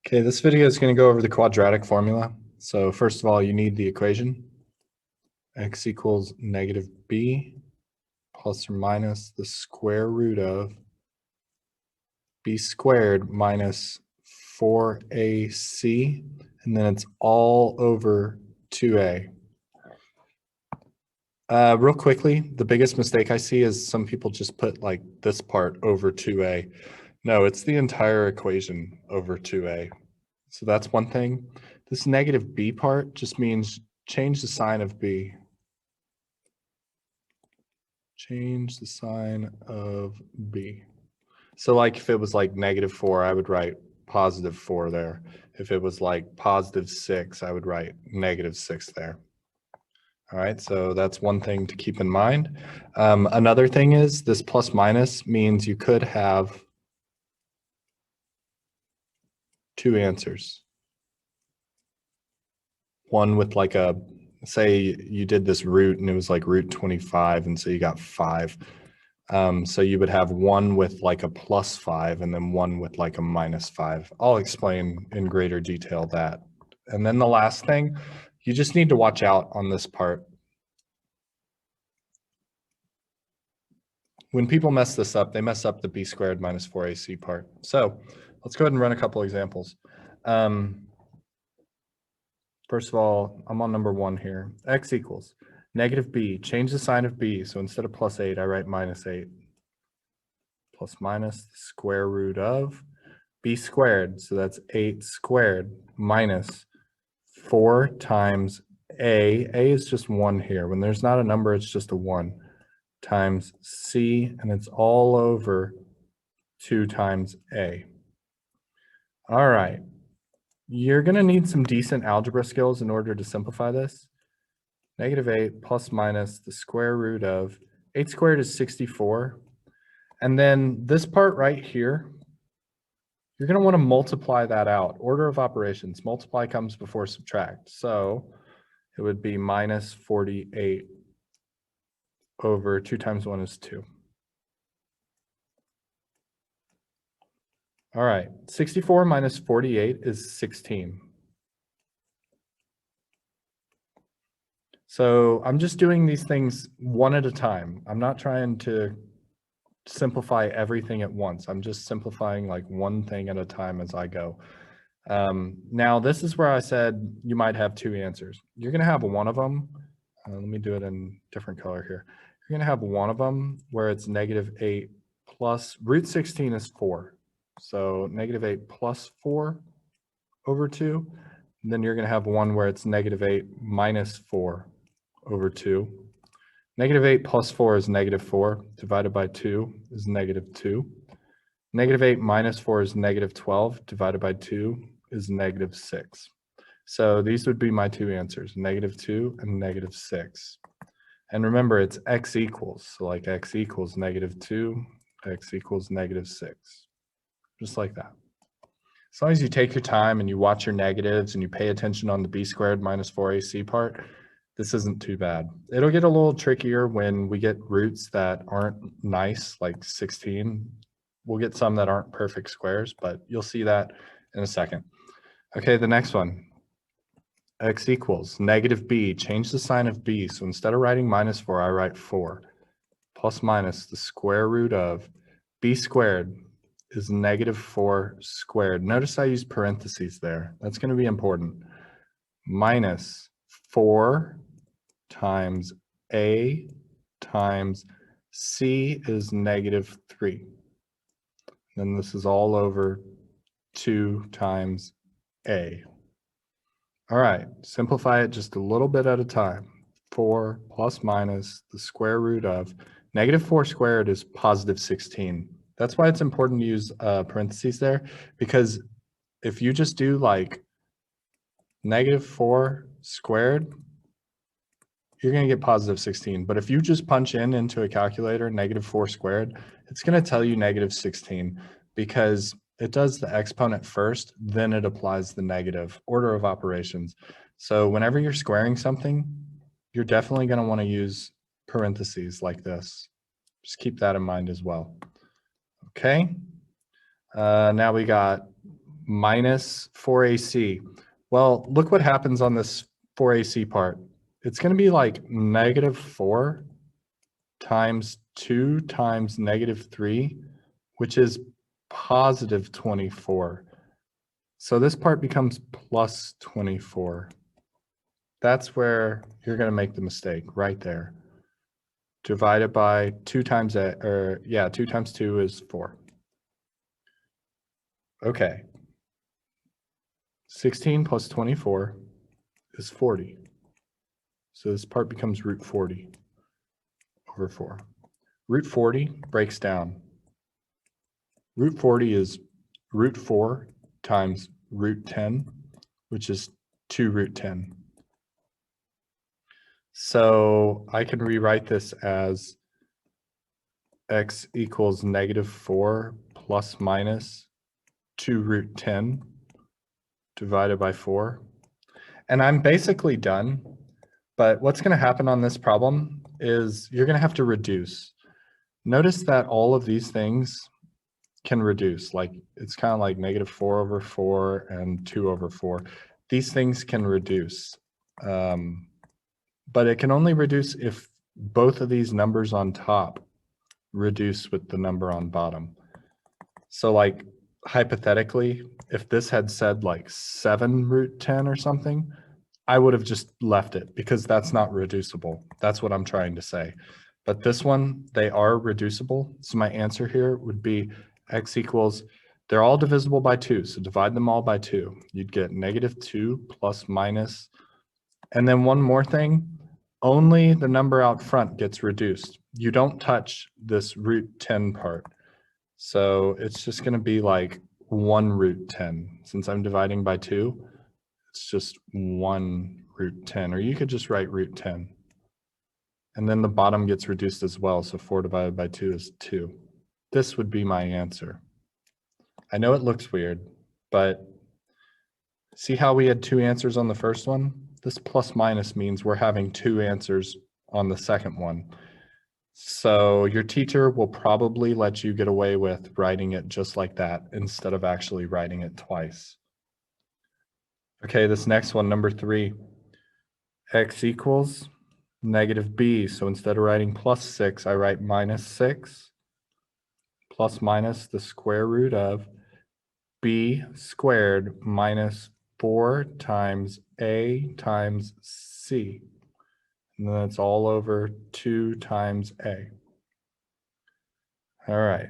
Okay, this video is going to go over the quadratic formula. So first of all, you need the equation. X equals negative b plus or minus the square root of b squared minus 4ac, and then it's all over 2a. Real quickly, the biggest mistake I see is some people just put like this part over 2a. No, it's the entire equation over 2a. So that's one thing. This negative b part just means change the sign of b. Change the sign of b. So like if it was like -4, I would write +4 there. If it was like +6, I would write -6 there. All right, so that's one thing to keep in mind. Another thing is this plus minus means you could have two answers. One with like a, say you did this root and it was like root 25, and so you got 5. So you would have one with like a +5 and then one with like a -5. I'll explain in greater detail that. And then the last thing, you just need to watch out on this part. When people mess this up, they mess up the b squared minus 4ac part. So let's go ahead and run a couple examples. First of all, I'm on number 1 here. X equals negative b. Change the sign of b. So instead of +8, I write -8. Plus minus the square root of b squared. So that's 8 squared minus 4 times a. A is just 1 here. When there's not a number, it's just a 1 times c, and it's all over 2 times a. All right. You're going to need some decent algebra skills in order to simplify this. -8 plus minus the square root of 8 squared is 64. And then this part right here, you're going to want to multiply that out. Order of operations. Multiply comes before subtract. So it would be -48 over 2 times 1 is 2. All right, 64 minus 48 is 16. So I'm just doing these things one at a time. I'm not trying to simplify everything at once. I'm just simplifying like one thing at a time as I go. Now, this is where I said you might have two answers. You're going to have one of them. Let me do it in different color here. You're going to have one of them where it's -8 plus root 16 is 4. So -8 plus 4 over 2. And then you're going to have one where it's -8 minus 4 over 2. -8 plus 4 is -4. Divided by 2 is -2. -8 minus 4 is -12. Divided by 2 is -6. So these would be my two answers, -2 and -6. And remember, it's x equals. So like x equals -2, x equals -6. Just like that. As long as you take your time and you watch your negatives and you pay attention on the b squared minus 4ac part, this isn't too bad. It'll get a little trickier when we get roots that aren't nice, like 16. We'll get some that aren't perfect squares, but you'll see that in a second. Okay, the next one. X equals -b. Change the sign of b. So instead of writing -4, I write 4. Plus minus the square root of b squared is -4 squared. Notice I use parentheses there. That's going to be important. Minus 4 times a times c is -3. Then this is all over 2 times a. All right, simplify it just a little bit at a time. 4 plus minus the square root of -4 squared is +16. That's why it's important to use parentheses there, because if you just do like -4 squared, you're going to get +16. But if you just punch into a calculator -4 squared, it's going to tell you -16 because it does the exponent first, then it applies the negative order of operations. So whenever you're squaring something, you're definitely going to want to use parentheses like this. Just keep that in mind as well. Okay. Now we got minus 4ac. Well, look what happens on this 4ac part. It's going to be like negative 4 times 2 times negative 3, which is positive 24. So this part becomes plus 24. That's where you're going to make the mistake right there. Divided by 2 times 2 times 2 is 4. Okay. 16 plus 24 is 40. So this part becomes root 40 over 4. Root 40 breaks down. Root 40 is root 4 times root 10, which is 2 root 10. So I can rewrite this as x equals negative 4 plus minus 2 root 10 divided by 4. And I'm basically done. But what's going to happen on this problem is you're going to have to reduce. Notice that all of these things can reduce. Like it's kind of like negative 4 over 4 and 2 over 4. These things can reduce. But it can only reduce if both of these numbers on top reduce with the number on bottom. So like hypothetically, if this had said like 7 root 10 or something, I would have just left it because that's not reducible. That's what I'm trying to say. But this one, they are reducible. So my answer here would be x equals, they're all divisible by 2. So divide them all by 2. You'd get negative 2 plus minus. And then one more thing, only the number out front gets reduced. You don't touch this root 10 part. So it's just going to be like 1 root 10. Since I'm dividing by 2, it's just 1 root 10, or you could just write root 10. And then the bottom gets reduced as well, so 4 divided by 2 is 2. This would be my answer. I know it looks weird, but see how we had 2 answers on the first one? This plus minus means we're having 2 answers on the second one. So your teacher will probably let you get away with writing it just like that instead of actually writing it twice. Okay, this next one, number 3, x equals negative b. So instead of writing plus 6, I write minus 6 plus minus the square root of b squared minus 4 times a times c. And then it's all over 2 times a. All right.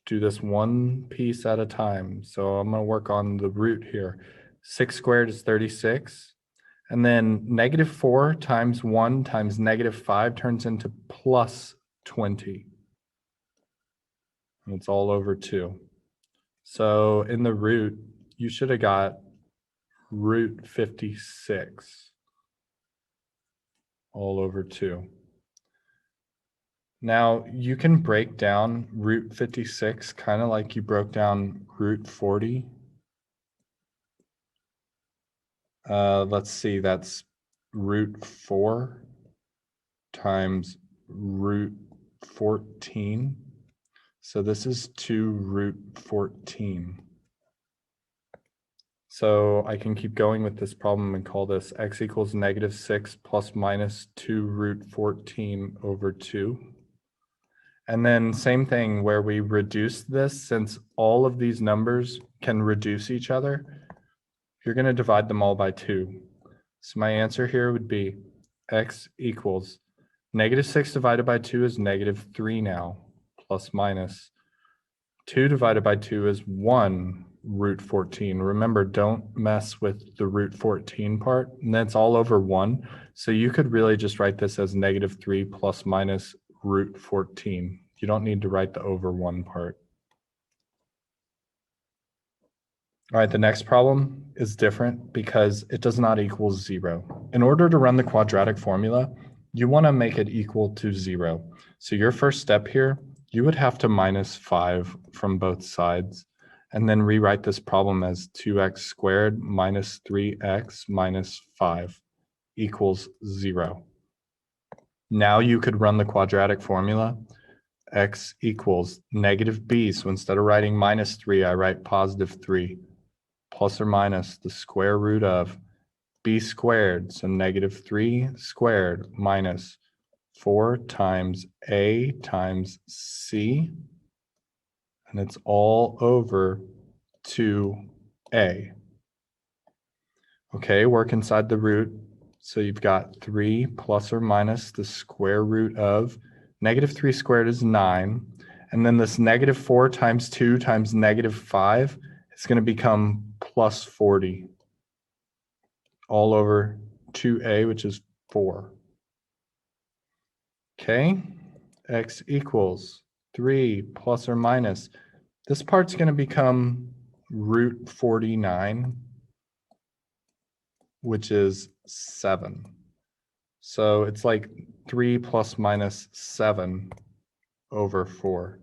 Do this one piece at a time. So I'm going to work on the root here. 6 squared is 36. And then negative 4 times 1 times negative 5 turns into plus 20. And it's all over 2. So in the root, you should have got root 56 all over 2. Now you can break down root 56 kind of like you broke down root 40. Let's see, that's root 4 times root 14. So this is 2 root 14. So I can keep going with this problem and call this x equals negative 6 plus minus 2 root 14 over 2. And then same thing where we reduce this, since all of these numbers can reduce each other, you're going to divide them all by 2. So my answer here would be x equals negative 6 divided by 2 is negative 3 now, plus minus 2 divided by 2 is 1 root 14. Remember, don't mess with the root 14 part, and that's all over 1. So you could really just write this as negative 3 plus minus root 14. You don't need to write the over 1 part. All right, the next problem is different because it does not equal 0. In order to run the quadratic formula, you want to make it equal to 0. So your first step here, you would have to minus 5 from both sides, and then rewrite this problem as 2x squared minus 3x minus 5 equals 0. Now you could run the quadratic formula, x equals negative b. So instead of writing -3, I write +3 plus or minus the square root of b squared. So -3 squared minus 4 times a times c. And it's all over 2a. Okay, work inside the root. So you've got 3 plus or minus the square root of -3 squared is 9. And then this -4 times 2 times -5 is going to become plus 40 all over 2a, which is 4. Okay, x equals 3 plus or minus. This part's going to become root 49, which is 7. So it's like 3 plus minus 7 over 4.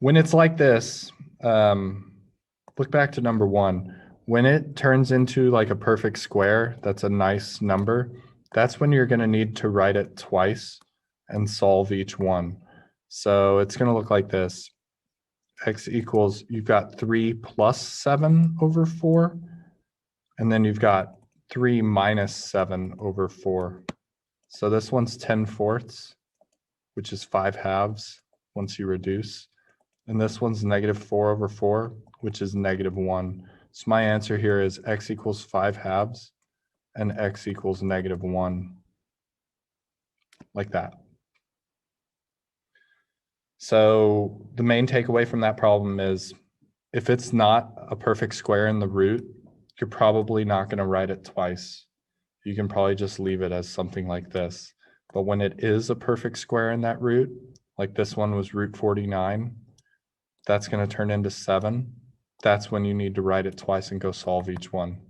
When it's like this, look back to number 1. When it turns into like a perfect square, that's a nice number, that's when you're going to need to write it twice and solve each one. So it's going to look like this. X equals, you've got 3 plus 7 over 4, and then you've got 3 minus 7 over 4. So this one's 10/4, which is 5 halves once you reduce. And this one's -4 over 4, which is -1. So my answer here is x equals 5 halves and x equals -1, like that. So the main takeaway from that problem is if it's not a perfect square in the root, you're probably not going to write it twice. You can probably just leave it as something like this. But when it is a perfect square in that root, like this one was root 49, that's going to turn into 7. That's when you need to write it twice and go solve each one.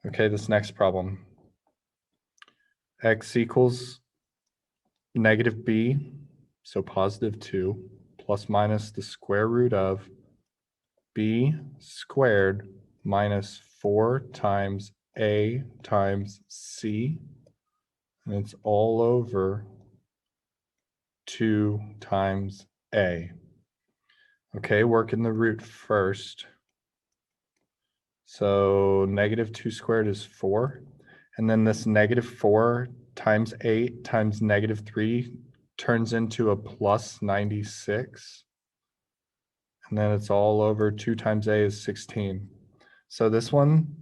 Okay, this next problem. X equals -b, so +2, plus minus the square root of b squared minus 4 times a times c, and it's all over 2 times a. Okay, work in the root first. So -2 squared is 4. And then this -4 times 8 times -3 turns into a plus 96. And then it's all over 2 times a is 16. So this one,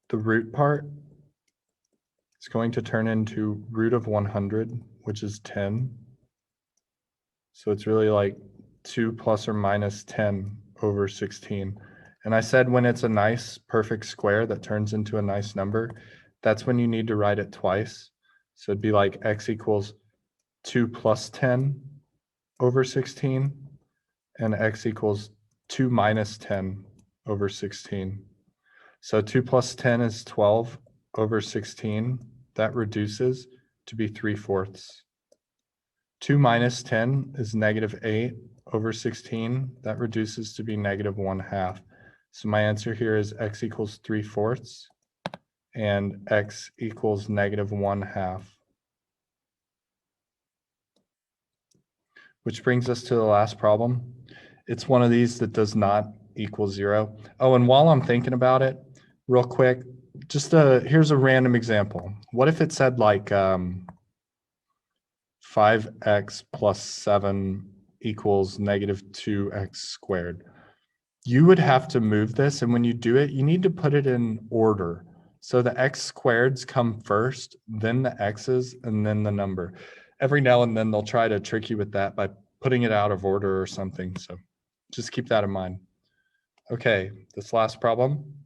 the root part, is going to turn into root of 100, which is 10. So it's really like 2 plus or minus 10 over 16. And I said when it's a nice perfect square that turns into a nice number, that's when you need to write it twice. So it'd be like x equals 2 plus 10 over 16, and x equals 2 minus 10 over 16. So 2 plus 10 is 12 over 16. That reduces to be 3/4. 2 minus 10 is -8 over 16. That reduces to be -1/2. So my answer here is x equals 3/4 and x equals -1/2. Which brings us to the last problem. It's one of these that does not equal 0. Oh, and while I'm thinking about it, real quick, just here's a random example. What if it said like 5x plus 7 equals -2x squared? You would have to move this, and when you do it, you need to put it in order. So the x squareds come first, then the x's, and then the number. Every now and then they'll try to trick you with that by putting it out of order or something. So just keep that in mind. Okay, this last problem.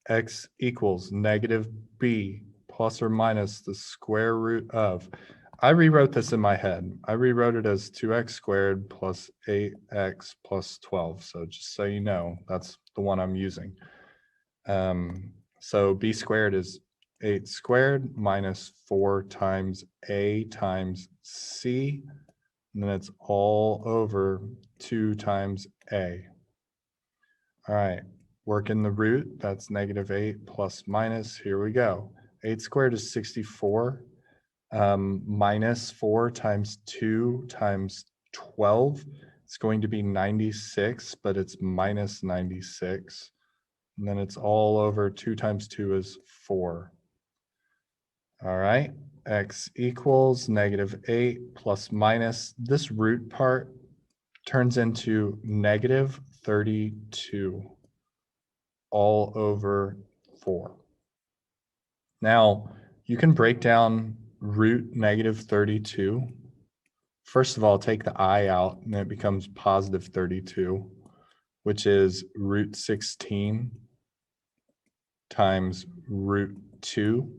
X equals -b plus or minus the square root of. I rewrote this in my head. I rewrote it as 2x squared plus 8x plus 12. So just so you know, that's the one I'm using. So b squared is 8 squared minus 4 times a times c, and then it's all over 2 times a. All right, work in the root, that's -8 plus minus, here we go. 8 squared is 64, minus 4 times 2 times 12. It's going to be 96, but it's minus 96. And then it's all over 2 times 2 is 4. All right, x equals -8 plus minus. This root part turns into -32 all over 4. Now, you can break down root -32. First of all, take the I out, and it becomes +32, which is root 16 times root 2.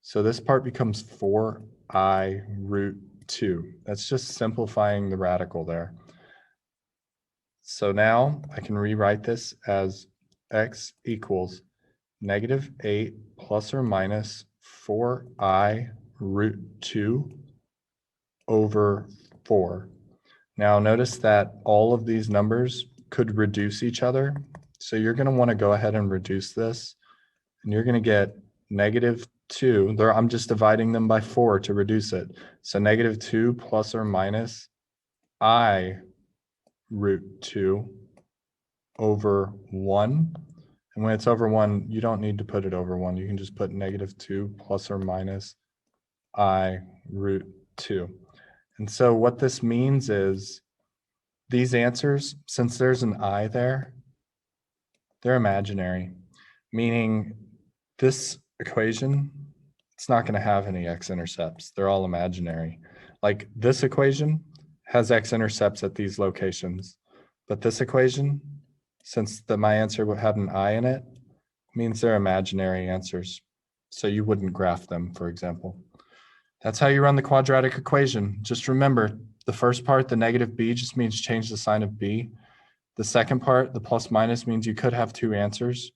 So this part becomes 4i root 2. That's just simplifying the radical there. So now I can rewrite this as x equals -8 plus or minus 4i root 2 over 4. Now notice that all of these numbers could reduce each other. So you're going to want to go ahead and reduce this. And you're going to get -2. I'm just dividing them by 4 to reduce it. So -2 plus or minus I root 2 over 1. And when it's over 1, you don't need to put it over 1. You can just put -2 plus or minus I root 2. And so what this means is these answers, since there's an I there, they're imaginary, meaning this equation, it's not going to have any x-intercepts. They're all imaginary. Like this equation has x-intercepts at these locations, but this equation, since my answer had an I in it, means they're imaginary answers. So you wouldn't graph them, for example. That's how you run the quadratic equation. Just remember, the first part, the -b, just means change the sign of b. The second part, the plus minus, means you could have two answers.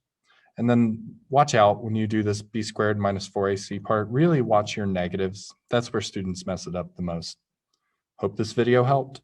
And then watch out when you do this b squared minus 4ac part. Really watch your negatives. That's where students mess it up the most. Hope this video helped.